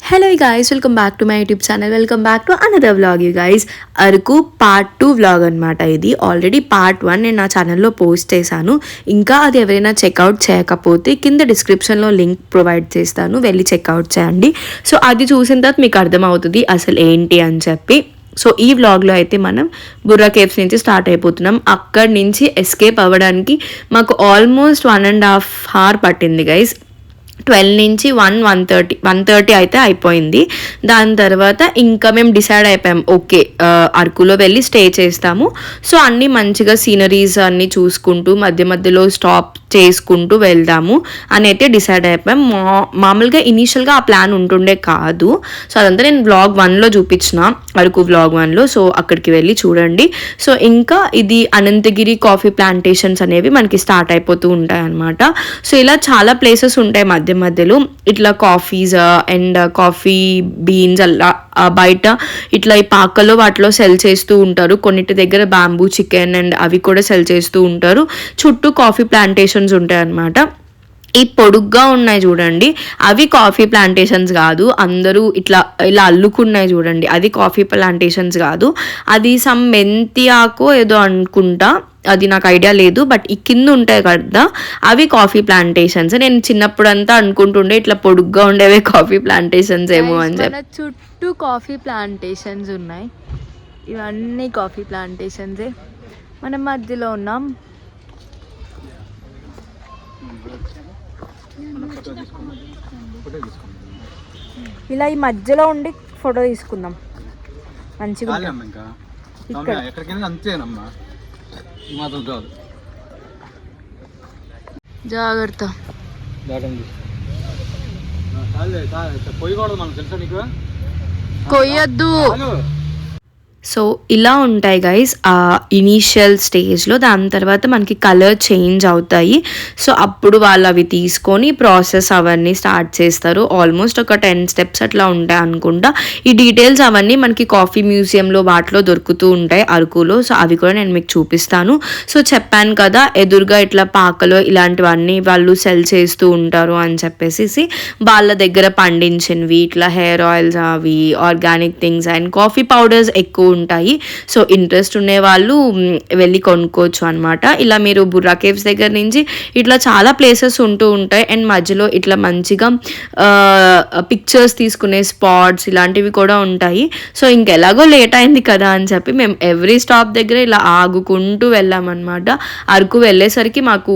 Hello guys, welcome back to my YouTube channel. Welcome back to another vlog. You guys, Araku part 2 vlog అనమాట. ఇది already part 1 నేను నా ఛానల్లో post చేశాను. ఇంకా అది ఎవరైనా చెక్అవుట్ చేయకపోతే కింద డిస్క్రిప్షన్లో లింక్ ప్రొవైడ్ చేస్తాను, వెళ్ళి చెక్అవుట్ చేయండి. సో అది చూసిన తర్వాత మీకు అర్థమవుతుంది అసలు ఏంటి అని చెప్పి. సో ఈ వ్లాగ్లో అయితే మనం బుర్రా కేవ్స్ నుంచి స్టార్ట్ అయిపోతున్నాం. అక్కడి నుంచి ఎస్కేప్ అవ్వడానికి మాకు ఆల్మోస్ట్ 1.5 hour పట్టింది గైస్. 12 నుంచి 1:30 అయితే అయిపోయింది. దాని తర్వాత ఇంకా మేము డిసైడ్ అయిపోయాం, ఓకే అరకులో వెళ్ళి స్టే చేస్తాము. సో అన్నీ మంచిగా సీనరీస్ అన్నీ చూసుకుంటూ మధ్య మధ్యలో స్టాప్ చేసుకుంటూ వెళ్దాము అని అయితే డిసైడ్ అయిపోయాం. మామూలుగా ఇనీషియల్గా ఆ ప్లాన్ ఉంటుండే కాదు. సో అదంతా నేను వ్లాగ్ 1లో చూపించిన, అరకు వ్లాగ్ 1లో. సో అక్కడికి వెళ్ళి చూడండి. సో ఇంకా ఇది అనంతగిరి కాఫీ ప్లాంటేషన్స్ అనేవి మనకి స్టార్ట్ అయిపోతూ ఉంటాయి అన్నమాట. సో ఇలా చాలా ప్లేసెస్ ఉంటాయి మధ్యలో ఇట్లా కాఫీస్ అండ్ కాఫీ బీన్స్ అలా బయట ఇట్లా ఈ పాకలో వాటిలో సెల్ చేస్తూ ఉంటారు. కొన్నిటి దగ్గర బ్యాంబూ చికెన్ అండ్ అవి కూడా సెల్ చేస్తూ ఉంటారు. చుట్టూ కాఫీ ప్లాంటేషన్స్ ఉంటాయి అన్నమాట. ఈ పొడుగ్గా ఉన్నాయి చూడండి, అవి కాఫీ ప్లాంటేషన్స్ కాదు. అందరూ ఇలా అల్లుకున్నాయి చూడండి, అది కాఫీ ప్లాంటేషన్స్ కాదు. అది సమ్ మెంతి ఆకో ఏదో అనుకుంటా, అది నాకు ఐడియా లేదు. బట్ ఈ కింద ఉంటాయి కదా అవి కాఫీ ప్లాంటేషన్స్. నేను చిన్నప్పుడంతా అనుకుంటుండే ఇట్లా పొడుగ్గా ఉండేవే కాఫీ ప్లాంటేషన్స్ ఏమో అని చెప్పి. చుట్టూ కాఫీ ప్లాంటేషన్స్ ఉన్నాయి, ఇవన్నీ కాఫీ ప్లాంటేషన్సే. మనం మధ్యలో ఉన్నాం. ఇలా ఈ మధ్యలో ఉండి ఫోటో తీసుకుందాం మంచిగా. జాగ్రత్త, కొయ్యద్దు. సో ఇలా ఉంటాయి గైస్ ఆ ఇనీషియల్ స్టేజ్లో. దాని తర్వాత మనకి కలర్ చేంజ్ అవుతాయి. సో అప్పుడు వాళ్ళు అవి తీసుకొని ప్రాసెస్ అవన్నీ స్టార్ట్ చేస్తారు. ఆల్మోస్ట్ ఒక 10 steps అట్లా ఉంటాయి అనుకుంటా. ఈ డీటెయిల్స్ అవన్నీ మనకి కాఫీ మ్యూజియంలో వాటిలో దొరుకుతూ ఉంటాయి అరకులో. సో అవి కూడా నేను మీకు చూపిస్తాను. సో చెప్పాను కదా ఎదురుగా ఇట్లా పాకలో ఇలాంటివన్నీ వాళ్ళు సెల్ చేస్తూ ఉంటారు అని చెప్పేసి, వాళ్ళ దగ్గర పండించినవి ఇట్లా హెయిర్ ఆయిల్స్, అవి organic things and coffee powders ఎక్కువ ఉంటాయి. సో ఇంట్రెస్ట్ ఉండే వాళ్ళు వెళ్ళి కొనుక్కోవచ్చు అనమాట. ఇలా మీరు బుర్రా కేవ్స్ దగ్గర నుంచి ఇట్లా చాలా ప్లేసెస్ ఉంటూ ఉంటాయి. అండ్ మధ్యలో ఇట్లా మంచిగా పిక్చర్స్ తీసుకునే స్పాట్స్ ఇలాంటివి కూడా ఉంటాయి. సో ఇంకెలాగో లేట్ అయింది కదా అని చెప్పి మేము ఎవ్రీ స్టాప్ దగ్గర ఇలా ఆగుకుంటూ వెళ్ళామన్నమాట. అరకు వెళ్ళేసరికి మాకు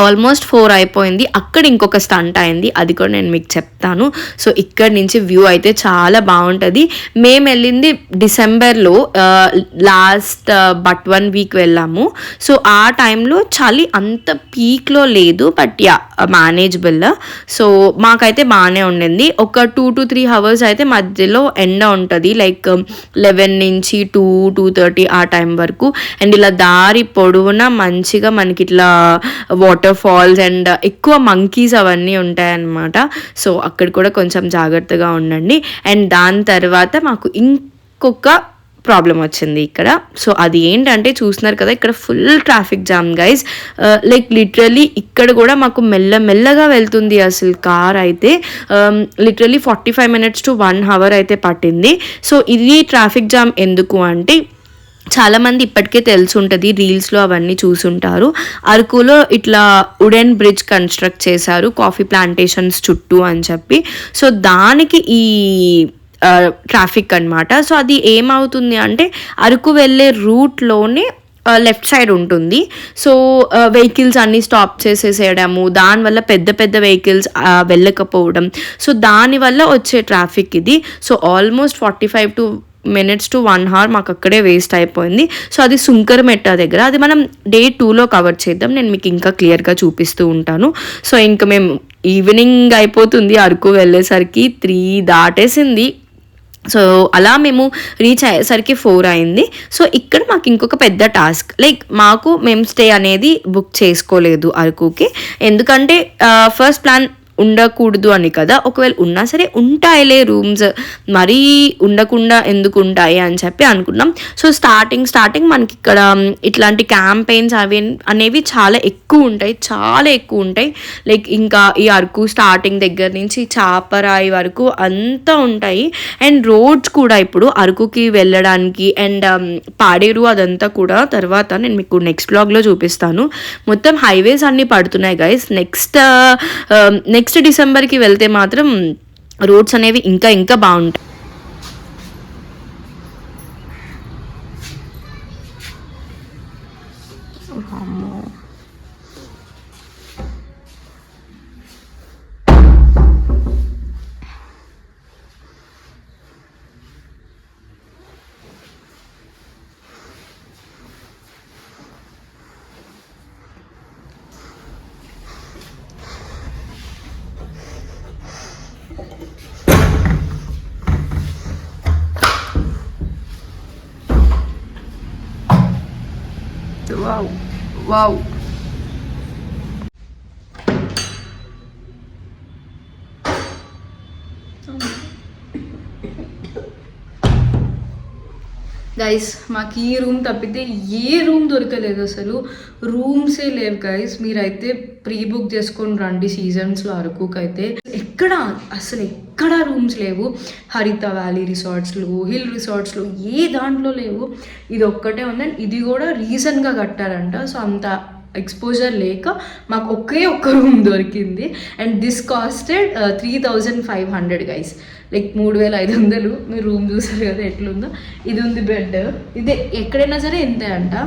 ఆల్మోస్ట్ 4 అయిపోయింది. అక్కడ ఇంకొక స్టంట్ అయింది, అది కూడా నేను మీకు చెప్తాను. సో ఇక్కడ నుంచి వ్యూ అయితే చాలా బాగుంటుంది. మేము వెళ్ళింది డిసెంబర్లో, లాస్ట్ బట్ 1 week వెళ్ళాము. సో ఆ టైంలో చలి అంత పీక్లో లేదు, బట్ మేనేజబుల్. సో మాకైతే బాగానే ఉండింది. ఒక 2 to 3 hours అయితే మధ్యలో ఎండ ఉంటుంది, లైక్ 11 నుంచి 2-2:30 ఆ టైం వరకు. అండ్ ఇలా దారి పొడవునా మంచిగా మనకి ఇట్లా వాటర్ ఫాల్స్ అండ్ ఎక్కువ మంకీస్ అవన్నీ ఉంటాయన్నమాట. సో అక్కడ కూడా కొంచెం జాగ్రత్తగా ఉండండి. అండ్ దాని తర్వాత మాకు ఇంకొక ప్రాబ్లం వచ్చింది ఇక్కడ. సో అది ఏంటంటే చూస్తున్నారు కదా, ఇక్కడ full traffic jam guys. Like literally ఇక్కడ కూడా మాకు మెల్లగా వెళ్తుంది అసలు కార్ అయితే. లిటరలీ 45 minutes to 1 hour అయితే పట్టింది. సో ఇది ట్రాఫిక్ జామ్ ఎందుకు అంటే, చాలామంది ఇప్పటికే తెలుసుంటుంది, రీల్స్లో అవన్నీ చూసుంటారు. అరకులో ఇట్లా వుడెన్ బ్రిడ్జ్ కన్స్ట్రక్ట్ చేశారు కాఫీ ప్లాంటేషన్స్ చుట్టూ అని చెప్పి. సో దానికి ఈ ట్రాఫిక్ అనమాట. సో అది ఏమవుతుంది అంటే, అరకు వెళ్ళే రూట్లోనే లెఫ్ట్ సైడ్ ఉంటుంది. సో వెహికల్స్ అన్నీ స్టాప్ చేసేసేయడము, దానివల్ల పెద్ద వెహికల్స్ వెళ్ళకపోవడం, సో దానివల్ల వచ్చే ట్రాఫిక్ ఇది. So almost 45 minutes to 1 hour మాకు అక్కడే వేస్ట్ అయిపోయింది. సో అది సుంకరమెట్ట దగ్గర. అది మనం Day 2లో కవర్ చేద్దాం, నేను మీకు ఇంకా క్లియర్గా చూపిస్తూ ఉంటాను. సో ఇంకా మేము ఈవినింగ్ అయిపోతుంది, అరకు వెళ్ళేసరికి 3 దాటేసింది. సో అలా మేము రీచ్ అయ్యేసరికి 4 అయింది. సో ఇక్కడ మాకు ఇంకొక పెద్ద టాస్క్, లైక్ మేము స్టే అనేది బుక్ చేసుకోలేదు అరకుకి. ఎందుకంటే ఫస్ట్ ప్లాన్ ఉండకూడదు అని కదా, ఒకవేళ ఉన్నా సరే ఉంటాయిలే రూమ్స్, మరీ ఉండకుండా ఎందుకు ఉంటాయి అని చెప్పి అనుకున్నాం. సో స్టార్టింగ్ మనకి ఇక్కడ ఇట్లాంటి క్యాంపెయిన్స్ అవి అనేవి చాలా ఎక్కువ ఉంటాయి. లైక్ ఇంకా ఈ అరకు స్టార్టింగ్ దగ్గర నుంచి చాపరాయి వరకు అంతా ఉంటాయి. అండ్ రోడ్స్ కూడా ఇప్పుడు అరకుకి వెళ్ళడానికి అండ్ పాడేరు అదంతా కూడా తర్వాత నేను మీకు నెక్స్ట్ బ్లాగ్లో చూపిస్తాను. మొత్తం హైవేస్ అన్నీ పడుతున్నాయి గైస్. నెక్స్ట్ డిసెంబర్కి వెళ్తే మాత్రం రోడ్స్ అనేవి ఇంకా బాగుంటాయి. Wow. గైస్ మాకు ఈ రూమ్ తప్పితే ఏ రూమ్ దొరకలేదు, అసలు రూమ్సే లేవు గైస్. మీరైతే ప్రీ బుక్ చేసుకొని రండి సీజన్స్లో అరకుకైతే. ఎక్కడ రూమ్స్ లేవు. హరిత వ్యాలీ రిసార్ట్స్లో, హిల్ రిసార్ట్స్లో ఏ దాంట్లో లేవు. ఇది ఒక్కటే ఉందని, ఇది కూడా రీసెంట్గా కట్టారంట. సో అంత ఎక్స్పోజర్ లేక మాకు ఒక్క రూమ్ దొరికింది. And this costed 3,500 guys. Like 3,500. మీరు రూమ్ చూసారు కదా ఎట్లుందో. ఇది ఉంది బెడ్. ఇదే ఎక్కడైనా సరే ఇంతే అంట.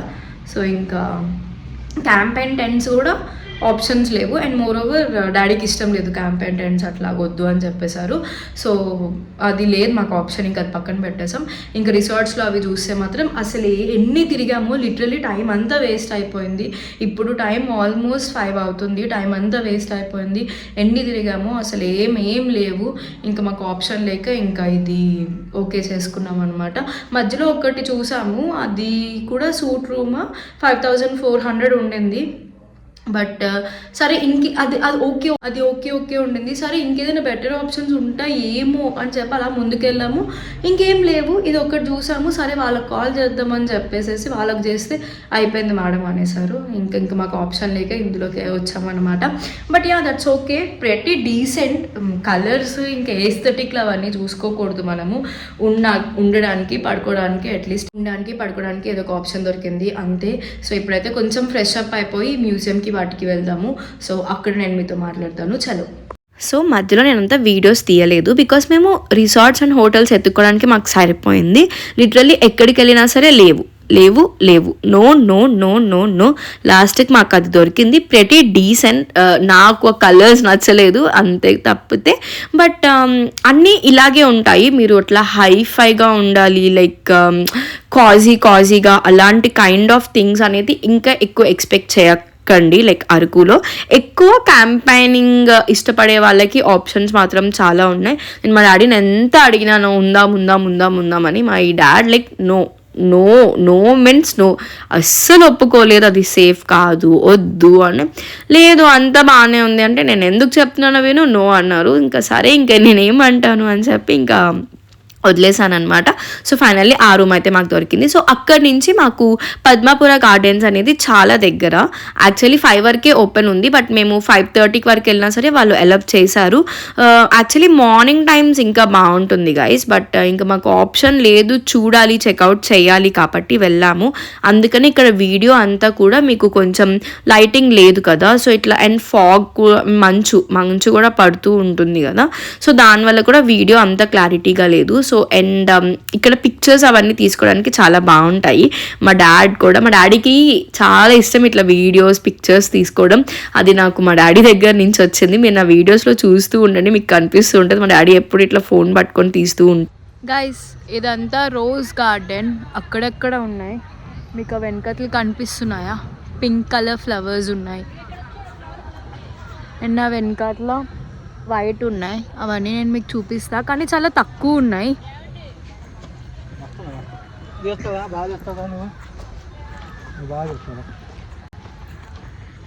సో ఇంకా క్యాంపెయిన్ టెంట్స్ కూడా ఆప్షన్స్ లేవు. అండ్ మోర్ ఓవర్ డాడీకి ఇష్టం లేదు క్యాంపెయిన్ టెంట్స్ అట్లా వద్దు అని చెప్పేశారు. సో అది లేదు మాకు ఆప్షన్, ఇంకా అది పక్కన పెట్టేసాం. ఇంకా రిసార్ట్స్లో అవి చూస్తే మాత్రం అసలు ఎన్ని తిరిగామో, లిటరలీ టైం అంతా వేస్ట్ అయిపోయింది. ఇప్పుడు టైం ఆల్మోస్ట్ 5 అవుతుంది. టైం అంతా వేస్ట్ అయిపోయింది. ఎన్ని తిరిగామో అసలు ఏం లేవు. ఇంకా మాకు ఆప్షన్ లేక ఇంకా ఇది ఓకే చేసుకున్నాం అనమాట. మధ్యలో ఒకటి చూసాము, అది కూడా సూట్ రూమ్ 5,400 ఉండింది. బట్ సరే అది ఓకే ఉండింది. సరే ఇంకేదైనా బెటర్ ఆప్షన్స్ ఉంటాయి ఏమో అని చెప్పి అలా ముందుకెళ్ళాము. ఇంకేం లేవు, ఇది ఒకటి చూసాము. సరే వాళ్ళకి కాల్ చేద్దామని చెప్పేసి వాళ్ళకి చేస్తే అయిపోయింది మేడం అనేసారు. ఇంకా మాకు ఆప్షన్ లేక ఇందులోకి వచ్చామన్నమాట. బట్ దట్స్ ఓకే, ప్రతి డీసెంట్ కలర్స్, ఇంకా ఏస్థెటిక్లు అవన్నీ చూసుకోకూడదు మనము. ఉండడానికి పడుకోవడానికి, అట్లీస్ట్ ఉండడానికి పడుకోవడానికి ఏదో ఒక ఆప్షన్ దొరికింది అంతే. సో ఇప్పుడైతే కొంచెం ఫ్రెష్ అప్ అయిపోయి మ్యూజియంకి వాటికి వెళ్దాము. సో అక్కడ నేను మీతో మాట్లాడతాను. చలో. సో మధ్యలో నేనంతా వీడియోస్ తీయలేదు, బికాస్ మేము రిసార్ట్స్ అండ్ హోటల్స్ ఎత్తుకోవడానికి మాకు సరిపోయింది. లిటరల్లీ ఎక్కడికి వెళ్ళినా సరే లేవు. నో. లాస్ట్కి మాకు అది దొరికింది. ప్రతి డీసెంట్. నాకు కలర్స్ నచ్చలేదు అంతే తప్పితే. బట్ అన్నీ ఇలాగే ఉంటాయి. మీరు అట్లా హైఫైగా ఉండాలి, లైక్ కాజీగా అలాంటి కైండ్ ఆఫ్ థింగ్స్ అనేది ఇంకా ఎక్కువ ఎక్స్పెక్ట్ చేయకండి. లైక్ అరకులో ఎక్కువ క్యాంపెయినింగ్ ఇష్టపడే వాళ్ళకి ఆప్షన్స్ మాత్రం చాలా ఉన్నాయి. నేను మా డాడీని ఎంత అడిగినాను ఉందాం అని. మా ఈ dad like no means no, అస్సలు ఒప్పుకోలేదు. అది సేఫ్ కాదు, వద్దు అని. లేదు అంతా బాగానే ఉంది అంటే నేను ఎందుకు చెప్తున్నానో విను, నో అన్నారు. ఇంకా సరే ఇంకా నేనేమంటాను అని చెప్పి ఇంకా వదిలేసాను అనమాట. సో ఫైనల్లీ ఆ రూమ్ అయితే మాకు దొరికింది. సో అక్కడి నుంచి మాకు పద్మాపుర గార్డెన్స్ అనేది చాలా దగ్గర. యాక్చువల్లీ 5 వరకే ఓపెన్ ఉంది, బట్ మేము 5:30 వరకు వెళ్ళినా సరే వాళ్ళు అలౌ చేశారు. యాక్చువల్లీ మార్నింగ్ టైమ్స్ ఇంకా బాగుంటుంది గైస్, బట్ ఇంకా మాకు ఆప్షన్ లేదు, చూడాలి, చెక్అవుట్ చేయాలి కాబట్టి వెళ్ళాము. అందుకని ఇక్కడ వీడియో అంతా కూడా మీకు కొంచెం లైటింగ్ లేదు కదా, సో ఇట్లా అండ్ ఫాగ్ మంచు కూడా పడుతూ ఉంటుంది కదా, సో దానివల్ల కూడా వీడియో అంత క్లారిటీగా లేదు. సో అండ్ ఇక్కడ పిక్చర్స్ అవన్నీ తీసుకోవడానికి చాలా బాగుంటాయి. మా డాడీకి చాలా ఇష్టం ఇట్లా వీడియోస్, పిక్చర్స్ తీసుకోవడం. అది నాకు మా డాడీ దగ్గర నుంచి వచ్చింది. మీరు నా వీడియోస్లో చూస్తూ ఉండండి, మీకు కనిపిస్తూ ఉంటుంది. మా డాడీ ఎప్పుడు ఇట్లా ఫోన్ పట్టుకొని తీస్తూ ఉంటారు. గైస్ ఇదంతా రోజ్ గార్డెన్, అక్కడక్కడ ఉన్నాయి. మీకు వెనకట్లు కనిపిస్తున్నాయా? పింక్ కలర్ ఫ్లవర్స్ ఉన్నాయి. అండ్ నా వెనకట్లో వైట్ ఉన్నాయి. అవన్నీ నేను మీకు చూపిస్తా, కానీ చాలా తక్కువ ఉన్నాయి.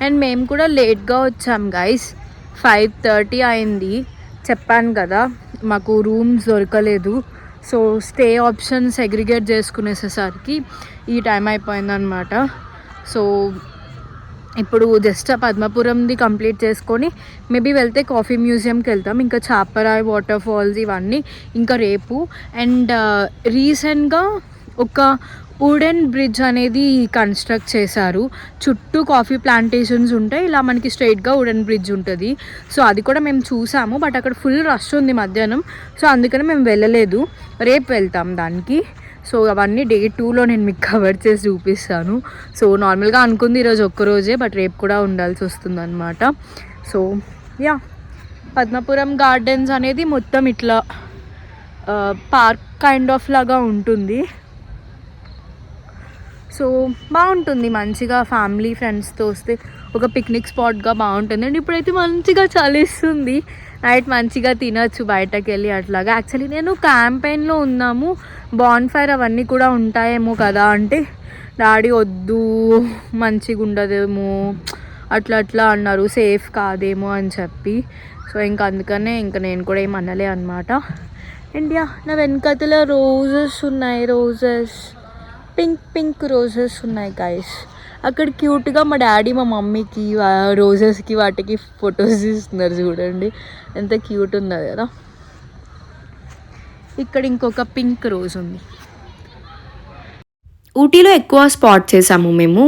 అండ్ మేము కూడా లేట్గా వచ్చాం గైస్. 5:30 అయింది. చెప్పాను కదా మాకు రూమ్స్ దొరకలేదు. సో స్టే ఆప్షన్ సెగ్రిగేట్ చేసుకునేసేసరికి ఈ టైం అయిపోయిందనమాట. సో ఇప్పుడు జస్ట్ పద్మపురంది కంప్లీట్ చేసుకొని మేబీ వెళ్తే కాఫీ మ్యూజియంకి వెళ్తాం. ఇంకా చాపరాయి వాటర్ ఫాల్స్ ఇవన్నీ ఇంకా రేపు. అండ్ రీసెంట్గా ఒక వుడెన్ బ్రిడ్జ్ అనేది కన్స్ట్రక్ట్ చేశారు. చుట్టూ కాఫీ ప్లాంటేషన్స్ ఉంటాయి, ఇలా మనకి స్ట్రైట్గా వుడెన్ బ్రిడ్జ్ ఉంటుంది. సో అది కూడా మేము చూసాము, బట్ అక్కడ ఫుల్ రష్ ఉంది మధ్యాహ్నం. సో అందుకని మేము వెళ్ళలేదు, రేపు వెళ్తాం దానికి. సో అవన్నీ డే 2లో నేను మీకు కవర్ చేసి చూపిస్తాను. సో నార్మల్గా అనుకుంది ఈరోజు ఒక్కరోజే, బట్ రేపు కూడా ఉండాల్సి వస్తుంది అనమాట. సో యా, పద్మపురం గార్డెన్స్ అనేది మొత్తం ఇట్లా పార్క్ కైండ్ ఆఫ్ లాగా ఉంటుంది. సో బాగుంటుంది, మంచిగా ఫ్యామిలీ ఫ్రెండ్స్తో వస్తే ఒక పిక్నిక్ స్పాట్గా బాగుంటుంది. అండ్ ఇప్పుడైతే మంచిగా చలిస్తుంది, నైట్ మంచిగా తినచ్చు బయటకు వెళ్ళి అట్లాగా. యాక్చువల్లీ నేను క్యాంపెయిన్లో ఉన్నాము, బాన్ ఫైర్ అవన్నీ కూడా ఉంటాయేమో కదా అంటే డాడీ వద్దు మంచిగా ఉండదేమో అట్లా అట్లా అన్నారు, సేఫ్ కాదేమో అని చెప్పి. సో ఇంకా అందుకనే ఇంకా నేను కూడా ఏం అనలే అనమాట. అండ్ యా, నా వెనకతలో రోజెస్ ఉన్నాయి, రోజెస్ పింక్ రోజెస్ ఉన్నాయి గైస్. అక్కడ క్యూట్గా మా డాడీ మా మమ్మీకి రోజెస్కి వాటికి ఫొటోస్ తీస్తున్నారు, చూడండి ఎంత క్యూట్ ఉన్నది కదా. ఇక్కడ ఇంకొక పింక్ రోజ్ ఉంది. ఊటీలో ఎక్కువ స్పాట్ చేసాము మేము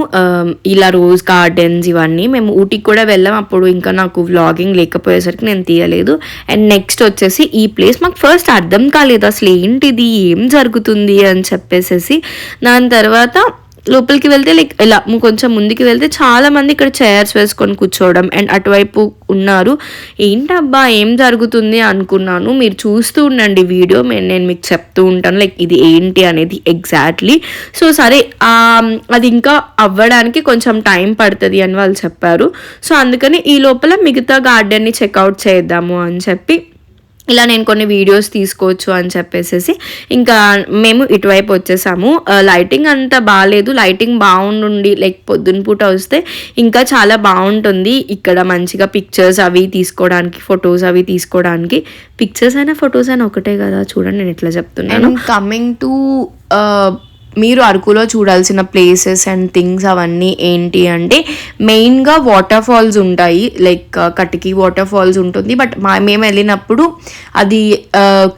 ఇలా రోజ్ గార్డెన్స్ ఇవన్నీ. మేము ఊటీకి కూడా వెళ్ళాం, అప్పుడు ఇంకా నాకు వ్లాగింగ్ లేకపోయేసరికి నేను తీయలేదు. అండ్ నెక్స్ట్ వచ్చేసి ఈ ప్లేస్ మాకు ఫస్ట్ అర్థం కాలేదు అసలు ఏంటిది, ఏం జరుగుతుంది అని చెప్పేసి. దాని తర్వాత లోపలికి వెళ్తే లైక్ ఇలా కొంచెం ముందుకు వెళ్తే చాలామంది ఇక్కడ చైర్స్ వేసుకొని కూర్చోవడం అండ్ అటువైపు ఉన్నారు. ఏంటబ్బా ఏం జరుగుతుంది అనుకున్నాను. మీరు చూస్తూ ఉండండి వీడియో, నేను మీకు చెప్తూ ఉంటాను లైక్ ఇది ఏంటి అనేది ఎగ్జాక్ట్లీ. సో సరే అది ఇంకా అవ్వడానికి కొంచెం టైం పడుతుంది అని వాళ్ళు చెప్పారు. సో అందుకని ఈ లోపల మిగతా గార్డెన్ని చెక్అవుట్ చేద్దాము అని చెప్పి ఇలా నేను కొన్ని వీడియోస్ తీసుకోవచ్చు అని చెప్పేసి ఇంకా మేము ఇటువైపు వచ్చేసాము. లైటింగ్ అంత బాగాలేదు, లైటింగ్ బాగుండి లైక్ పొద్దున పూట వస్తే ఇంకా చాలా బాగుంటుంది ఇక్కడ మంచిగా పిక్చర్స్ అవి తీసుకోవడానికి, ఫొటోస్ అవి తీసుకోవడానికి. పిక్చర్స్ అయినా ఫొటోస్ అయినా ఒకటే కదా, చూడండి నేను ఎట్లా చెప్తున్నాను. కమింగ్ టు మీరు అరకులో చూడాల్సిన ప్లేసెస్ అండ్ థింగ్స్ అవన్నీ ఏంటి అంటే మెయిన్గా వాటర్ ఫాల్స్ ఉంటాయి, లైక్ కటికి వాటర్ ఫాల్స్ ఉంటుంది. బట్ మేము వెళ్ళినప్పుడు అది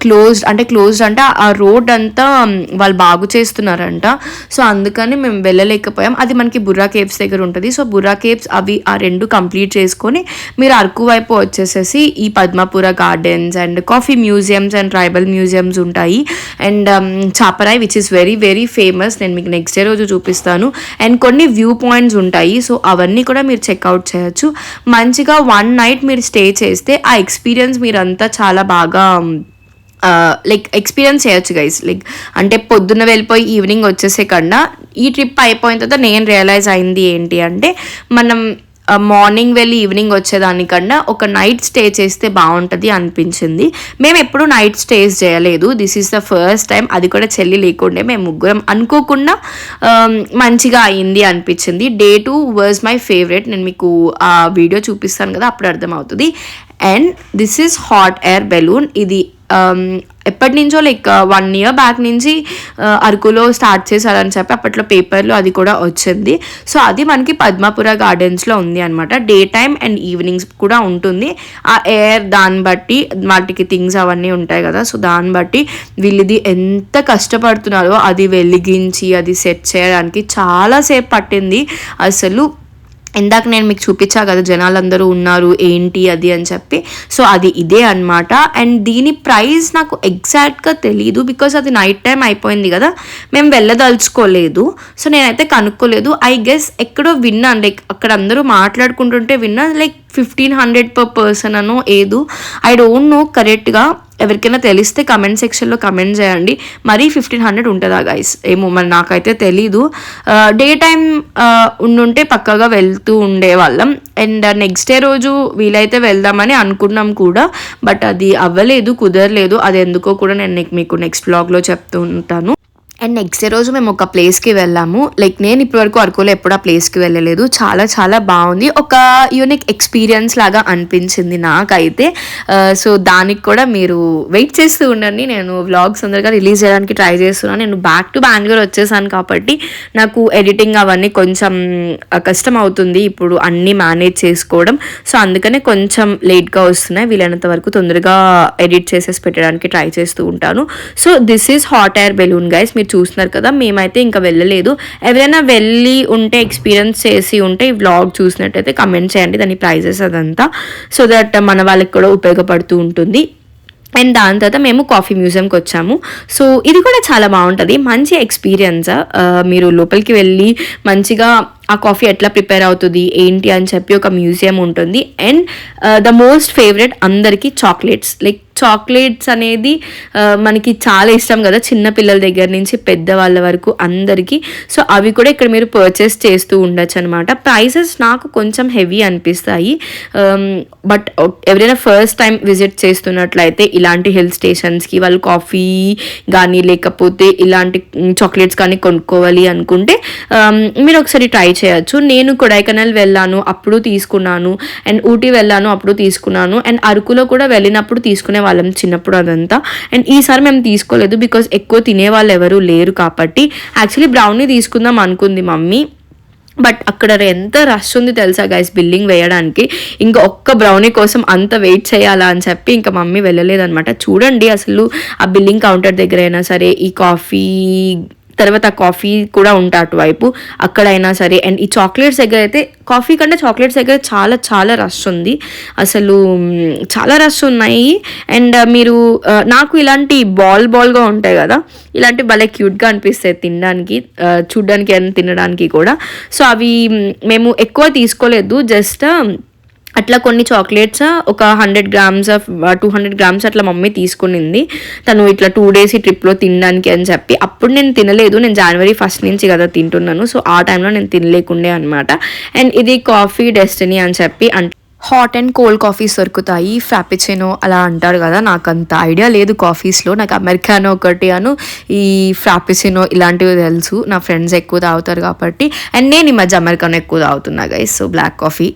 క్లోజ్డ్ అంటే ఆ రోడ్ అంతా వాళ్ళు బాగు చేస్తున్నారంట. సో అందుకని మేము వెళ్ళలేకపోయాం. అది మనకి బుర్రా కేవ్స్ దగ్గర ఉంటుంది. సో బుర్రా కేవ్స్ అవి ఆ రెండు కంప్లీట్ చేసుకొని మీరు అరకు వైపు వచ్చేసేసి ఈ Padmapura gardens and coffee museums and tribal museums ఉంటాయి. And Chaparai which is very very famous, నేను మీకు నెక్స్ట్ డే రోజు చూపిస్తాను. అండ్ కొన్ని వ్యూ పాయింట్స్ ఉంటాయి, సో అవన్నీ కూడా మీరు చెక్అవుట్ చేయొచ్చు. మంచిగా 1 నైట్ మీరు స్టే చేస్తే ఆ ఎక్స్పీరియన్స్ మీరంతా చాలా బాగా లైక్ ఎక్స్పీరియన్స్ చేయొచ్చు గైస్. లైక్ అంటే పొద్దున్న వెళ్ళిపోయి ఈవినింగ్ వచ్చేసే కన్నా ఈ ట్రిప్ అయిపోయిన తర్వాత నేను రియలైజ్ అయింది ఏంటి అంటే మనం మార్నింగ్ వెళ్ళి ఈవినింగ్ వచ్చేదానికన్నా ఒక నైట్ స్టే చేస్తే బాగుంటుంది అనిపించింది. మేము ఎప్పుడు నైట్ స్టేస్ చేయలేదు, this is the first time. అది కూడా చెల్లి లేకుండే మేము ముగ్గురం అనుకోకుండా మంచిగా అయింది అనిపించింది. Day 2 was my favourite. నేను మీకు ఆ వీడియో చూపిస్తాను కదా, అప్పుడు అర్థమవుతుంది. And this is hot air balloon. ఇది ఎప్పటి నుంచో లైక్ 1 year బ్యాక్ నుంచి అరకులో స్టార్ట్ చేశారని చెప్పి అప్పట్లో పేపర్లో అది కూడా వచ్చింది. సో అది మనకి పద్మపుర గార్డెన్స్లో ఉంది అనమాట. డే టైమ్ అండ్ ఈవినింగ్స్ కూడా ఉంటుంది. ఆ ఎయిర్ దాన్ని బట్టి వాటికి థింగ్స్ అవన్నీ ఉంటాయి కదా, సో దాన్ని బట్టి వీళ్ళది ఎంత కష్టపడుతున్నారో అది వెలిగించి అది సెట్ చేయడానికి చాలాసేపు పట్టింది అసలు. ఇందాక నేను మీకు చూపించా కదా జనాలందరూ ఉన్నారు ఏంటి అది అని చెప్పి, సో అది ఇదే అనమాట. అండ్ దీని ప్రైస్ నాకు ఎగ్జాక్ట్గా తెలీదు, బికాస్ అది నైట్ టైం అయిపోయింది కదా, మేము వెళ్ళదలుచుకోలేదు. సో నేనైతే కనుక్కోలేదు. ఐ గెస్ ఎక్కడో విన్నాను, లైక్ అక్కడ అందరూ మాట్లాడుకుంటుంటే విన్నాను లైక్ 1500 per person అనో ఏదో, ఐ డోంట్ నో కరెక్ట్గా. ఎవరికైనా తెలిస్తే కమెంట్ సెక్షన్లో కమెంట్ చేయండి. మరీ 1500 ఉంటుందా గైస్, ఏమో మరి నాకైతే తెలీదు. డే టైం ఉండుంటే పక్కగా వెళ్తూ ఉండేవాళ్ళం. అండ్ నెక్స్ట్ డే రోజు వీలైతే వెళ్దామని అనుకున్నాం కూడా, బట్ అది అవ్వలేదు, కుదరలేదు. అది ఎందుకో కూడా నేను మీకు నెక్స్ట్ వ్లాగ్లో చెప్తూ ఉంటాను. అండ్ నెక్స్ట్ డే రోజు మేము ఒక ప్లేస్కి వెళ్ళాము. లైక్ నేను ఇప్పటివరకు అరకులో ఎప్పుడు ఆ ప్లేస్కి వెళ్ళలేదు. చాలా చాలా బాగుంది. ఒక యూనిక్ ఎక్స్పీరియన్స్ లాగా అనిపించింది నాకైతే. సో దానికి కూడా మీరు వెయిట్ చేస్తూ ఉండండి. నేను వ్లాగ్స్ తొందరగా రిలీజ్ చేయడానికి ట్రై చేస్తున్నాను. నేను బ్యాక్ టు బెంగళూరు వచ్చేసాను కాబట్టి నాకు ఎడిటింగ్ అవన్నీ కొంచెం కష్టం అవుతుంది ఇప్పుడు అన్నీ మేనేజ్ చేసుకోవడం. సో అందుకనే కొంచెం లేట్గా వస్తున్నాయి. వీలైనంత వరకు తొందరగా ఎడిట్ చేసేసి పెట్టడానికి ట్రై చేస్తూ ఉంటాను. So this is hot air balloon guys. మీరు చూస్తున్నారు కదా, మేమైతే ఇంకా వెళ్ళలేదు. ఎవరైనా వెళ్ళి ఉంటే ఎక్స్పీరియన్స్ చేసి ఉంటే ఈ వ్లాగ్ చూసినట్టయితే కమెంట్ చేయండి దాని ప్రైజెస్ అదంతా. సో దట్ మన వాళ్ళకి కూడా ఉపయోగపడుతూ ఉంటుంది. అండ్ దాని తర్వాత మేము కాఫీ మ్యూజియంకి వచ్చాము. సో ఇది కూడా చాలా బాగుంటుంది, మంచి ఎక్స్పీరియన్స్. మీరు లోపలికి వెళ్ళి మంచిగా ఆ కాఫీ ఎట్లా ప్రిపేర్ అవుతుంది ఏంటి అని చెప్పి ఒక మ్యూజియం ఉంటుంది. అండ్ ద మోస్ట్ ఫేవరెట్ అందరికీ చాక్లెట్స్. లైక్ చాక్లెట్స్ అనేది మనకి చాలా ఇష్టం కదా, చిన్న పిల్లల దగ్గర నుంచి పెద్దవాళ్ళ వరకు అందరికీ. సో అవి కూడా ఇక్కడ మీరు పర్చేస్ చేస్తూ ఉండొచ్చు అనమాట. ప్రైసెస్ నాకు కొంచెం హెవీ అనిపిస్తాయి. బట్ ఎవరైనా ఫస్ట్ టైం విజిట్ చేస్తున్నట్లయితే ఇలాంటి హిల్ స్టేషన్స్కి వాళ్ళు కాఫీ కానీ లేకపోతే ఇలాంటి చాక్లెట్స్ కానీ కొనుక్కోవాలి అనుకుంటే మీరు ఒకసారి ట్రై చేయొచ్చు. నేను కొడైకెనాల్ వెళ్ళాను అప్పుడు తీసుకున్నాను, అండ్ ఊటీ వెళ్ళాను అప్పుడు తీసుకున్నాను, అండ్ అరకులో కూడా వెళ్ళినప్పుడు తీసుకునే వాళ్ళం చిన్నప్పుడు అదంతా. అండ్ ఈసారి మేము తీసుకోలేదు బికాజ్ ఎక్కువ తినేవాళ్ళు ఎవరు లేరు కాబట్టి. యాక్చువల్లీ బ్రౌనీ తీసుకుందాం అనుకుంది మమ్మీ, బట్ అక్కడ ఎంత రష్ ఉంది తెలుసా గైస్ బిల్లింగ్ వేయడానికి. ఇంకా ఒక్క బ్రౌనీ కోసం అంత వెయిట్ చేయాలా అని చెప్పి ఇంకా మమ్మీ వెళ్ళలేదనమాట. చూడండి అసలు ఆ బిల్లింగ్ కౌంటర్ దగ్గర అయినా సరే ఈ కాఫీ తర్వాత కాఫీ కూడా ఉంటా అటువైపు అక్కడైనా సరే. అండ్ ఈ చాక్లెట్స్ దగ్గర అయితే కాఫీ కంటే చాక్లెట్స్ దగ్గర చాలా చాలా రష్ ఉంది, అసలు చాలా రష్ ఉన్నాయి. అండ్ మీరు నాకు ఇలాంటి బాల్గా ఉంటాయి కదా, ఇలాంటి భలే క్యూట్గా అనిపిస్తాయి తినడానికి, చూడ్డానికి అండ్ తినడానికి కూడా. సో అవి మేము ఎక్కువ తీసుకోలేదు, జస్ట్ అట్లా కొన్ని చాక్లెట్స్ ఒక 100 grams 200 grams అట్లా మమ్మీ తీసుకునింది తను ఇట్లా 2 days ఈ ట్రిప్లో తినడానికి అని చెప్పి. అప్పుడు నేను తినలేదు, నేను January 1st నుంచి కదా తింటున్నాను. సో ఆ టైంలో నేను తినలేకుండే అనమాట. అండ్ ఇది కాఫీ డెస్టినీ అని చెప్పి అంటే హాట్ అండ్ కోల్డ్ కాఫీస్ దొరుకుతాయి, ఫ్రాపిచినో అలా అంటారు కదా. నాకు అంత ఐడియా లేదు కాఫీస్లో, నాకు అమెరికానో ఒకటి అను ఈ ఫ్రాపిచినో ఇలాంటివి తెలుసు, నా ఫ్రెండ్స్ ఎక్కువ తాగుతారు కాబట్టి. అండ్ నేను ఈ మధ్య అమెరికానో ఎక్కువ తాగుతున్నా guys, so black coffee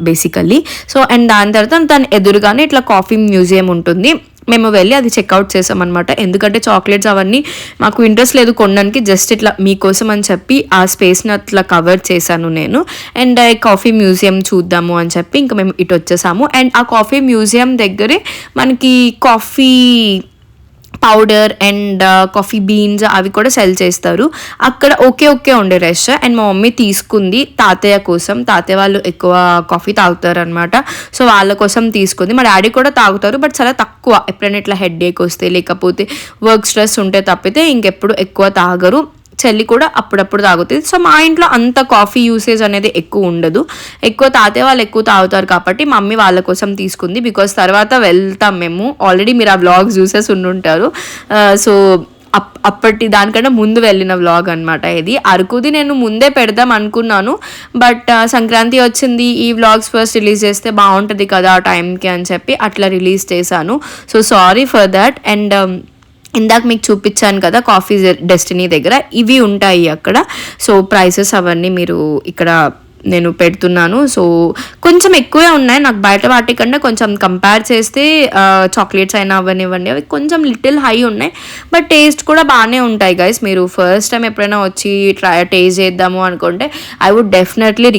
basically. So and దాని తర్వాత దాని ఎదురుగానే ఇట్లా కాఫీ మ్యూజియం ఉంటుంది. మేము వెళ్ళి అది చెక్అవుట్ చేసామన్నమాట, ఎందుకంటే చాక్లెట్స్ అవన్నీ మాకు ఇంట్రెస్ట్ లేదు కొనడానికి, జస్ట్ ఇట్లా మీకోసం అని చెప్పి ఆ స్పేస్ని అట్లా కవర్ చేశాను నేను. అండ్ కాఫీ మ్యూజియం చూద్దాము అని చెప్పి ఇంకా మేము ఇటు వచ్చేసాము. అండ్ ఆ కాఫీ మ్యూజియం దగ్గరే మనకి coffee powder and coffee beans అవి కూడా సెల్ చేస్తారు అక్కడ. ఓకే ఉండే రష్. అండ్ మా మమ్మీ తీసుకుంది తాతయ్య కోసం, తాతయ్య వాళ్ళు ఎక్కువ కాఫీ తాగుతారు అనమాట, సో వాళ్ళ కోసం తీసుకుంది. మా డాడీ కూడా తాగుతారు బట్ చాలా తక్కువ, ఎప్పుడైనా ఇట్లా హెడేక్ వస్తే లేకపోతే వర్క్ స్ట్రెస్ ఉంటే తప్పితే ఇంకెప్పుడు ఎక్కువ తాగరు. చెల్లి కూడా అప్పుడప్పుడు తాగుతుంది. సో మా ఇంట్లో అంత కాఫీ యూసేజ్ అనేది ఎక్కువ ఉండదు, ఎక్కువ తాతే వాళ్ళు ఎక్కువ తాగుతారు కాబట్టి మమ్మీ వాళ్ళ కోసం తీసుకుంది. బికాస్ తర్వాత వెళ్తాం మేము, ఆల్రెడీ మీరు ఆ వ్లాగ్స్ చూసేసి ఉండుంటారు. సో అప్పటి దానికన్నా ముందు వెళ్ళిన వ్లాగ్ అనమాట ఇది. అరకుది నేను ముందే పెడదాం అనుకున్నాను బట్ సంక్రాంతి వచ్చింది, ఈ వ్లాగ్స్ ఫస్ట్ రిలీజ్ చేస్తే బాగుంటుంది కదా ఆ టైంకి అని చెప్పి అట్లా రిలీజ్ చేశాను. So sorry for that. And ఇందాక మీకు చూపించాను కదా కాఫీ డెస్టినీ దగ్గర ఇవి ఉంటాయి అక్కడ. సో ప్రైసెస్ అవన్నీ మీరు ఇక్కడ నేను పెడుతున్నాను. సో కొంచెం ఎక్కువే ఉన్నాయి నాకు బయట వాటి కంటే కొంచెం కంపేర్ చేస్తే. చాక్లెట్స్ అయినా అవనివ్వండి అవి కొంచెం లిటిల్ హై ఉన్నాయి బట్ టేస్ట్ కూడా బాగానే ఉంటాయి గైస్. మీరు ఫస్ట్ టైం ఎప్పుడైనా వచ్చి టేస్ట్ చేద్దాము అనుకుంటే I would definitely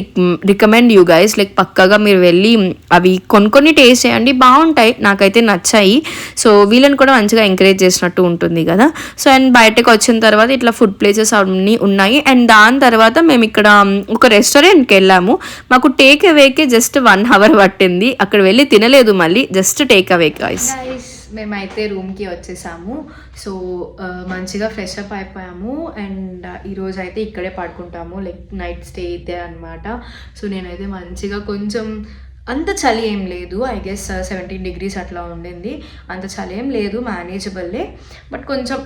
recommend you guys. Like పక్కగా మీరు వెళ్ళి అవి కొన్ని టేస్ట్ చేయండి, బాగుంటాయి, నాకైతే నచ్చాయి. సో వీళ్ళని కూడా మంచిగా ఎంకరేజ్ చేసినట్టు ఉంటుంది కదా. సో అండ్ బయటకు వచ్చిన తర్వాత ఇట్లా ఫుడ్ ప్లేసెస్ అన్నీ ఉన్నాయి. అండ్ దాని తర్వాత మేము ఇక్కడ ఒక రెస్టారెంట్కి వెళ్ళాము. మాకు టేక్ అవేకే జస్ట్ 1 hour పట్టింది, అక్కడ వెళ్ళి తినలేదు, మళ్ళీ జస్ట్ టేక్ అవే గైస్. మేమైతే రూమ్కి వచ్చేసాము. సో మంచిగా ఫ్రెష్ అప్ అయిపోయాము అండ్ ఈరోజు అయితే ఇక్కడే పడుకుంటాము, లైక్ నైట్ స్టే అయితే అనమాట. సో నేనైతే మంచిగా కొంచెం అంత చలి ఏం లేదు, ఐ గెస్ 17 degrees అట్లా ఉండింది, అంత చలి ఏం లేదు, మేనేజబుల్లే, బట్ కొంచెం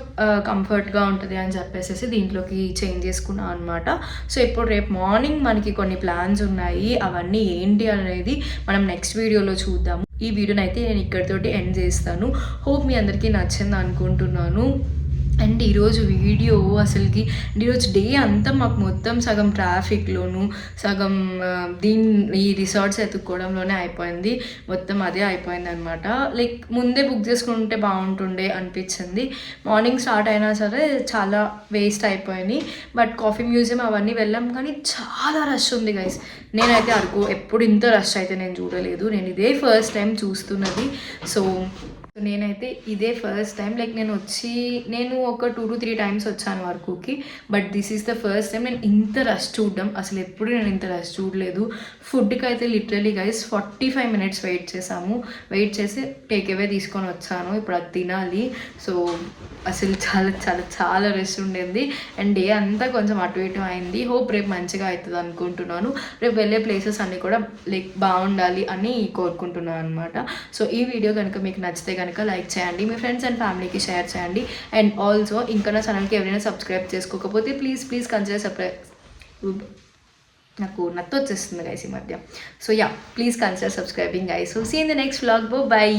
కంఫర్ట్గా ఉంటుంది అని చెప్పేసి దీంట్లోకి చేంజ్ చేసుకున్నాను అనమాట. సో ఇప్పుడు రేపు మార్నింగ్ మనకి కొన్ని ప్లాన్స్ ఉన్నాయి, అవన్నీ ఏంటి అనేది మనం నెక్స్ట్ వీడియోలో చూద్దాము. ఈ వీడియోని అయితే నేను ఇక్కడితోటి ఎండ్ చేస్తాను. హోప్ మీ అందరికీ నచ్చింది అనుకుంటున్నాను. అండ్ ఈరోజు వీడియో అసలుకి ఈరోజు డే అంతా మాకు మొత్తం సగం ట్రాఫిక్లోను సగం ఈ రిసార్ట్స్ ఎత్తుక్కోవడంలోనే అయిపోయింది. మొత్తం అదే అయిపోయింది అనమాట. లైక్ ముందే బుక్ చేసుకుంటే బాగుంటుండే అనిపించింది. మార్నింగ్ స్టార్ట్ అయినా సరే చాలా వేస్ట్ అయిపోయినాయి. బట్ కాఫీ మ్యూజియం అవన్నీ వెళ్ళాం, కానీ చాలా రష్ ఉంది గైస్. నేనైతే అరకు ఎప్పుడు ఇంత రష్ అయితే నేను చూడలేదు. నేను ఇదే ఫస్ట్ టైం చూస్తున్నది. సో నేనైతే ఇదే ఫస్ట్ టైం, లైక్ నేను ఒక 2 to 3 టైమ్స్ వచ్చాను అరకుకి. But this is the first time నేను ఇంత రష్ చూడడం. అసలు ఎప్పుడు నేను ఇంత రష్ చూడలేదు. ఫుడ్కి అయితే లిటరలీ గైస్ 45 minutes వెయిట్ చేసాము. వెయిట్ చేసి టేక్ అవే తీసుకొని వచ్చాను. ఇప్పుడు అది తినాలి. సో అసలు చాలా చాలా చాలా రష్ ఉండేది. అండ్ డే అంతా కొంచెం అటు ఇటు అయింది. హోప్ రేపు మంచిగా అవుతుంది అనుకుంటున్నాను. రేపు వెళ్ళే ప్లేసెస్ అన్నీ కూడా లైక్ బాగుండాలి అని కోరుకుంటున్నాను అనమాట. సో ఈ వీడియో కనుక మీకు నచ్చితే కనుక లైక్ చేయండి, మీ ఫ్రెండ్స్ అండ్ ఫ్యామిలీకి షేర్ చేయండి. అండ్ ఆల్సో ఇంకా నా ఛానల్కి ఎవరైనా సబ్స్క్రైబ్ చేసుకోకపోతే ప్లీజ్ కన్సిడర్ సబ్స్క్రైబ్. నాకు నత్త వచ్చేస్తుంది గైస్ ఈ మధ్య. So yeah, please consider subscribing guys. So see in the next vlog. By.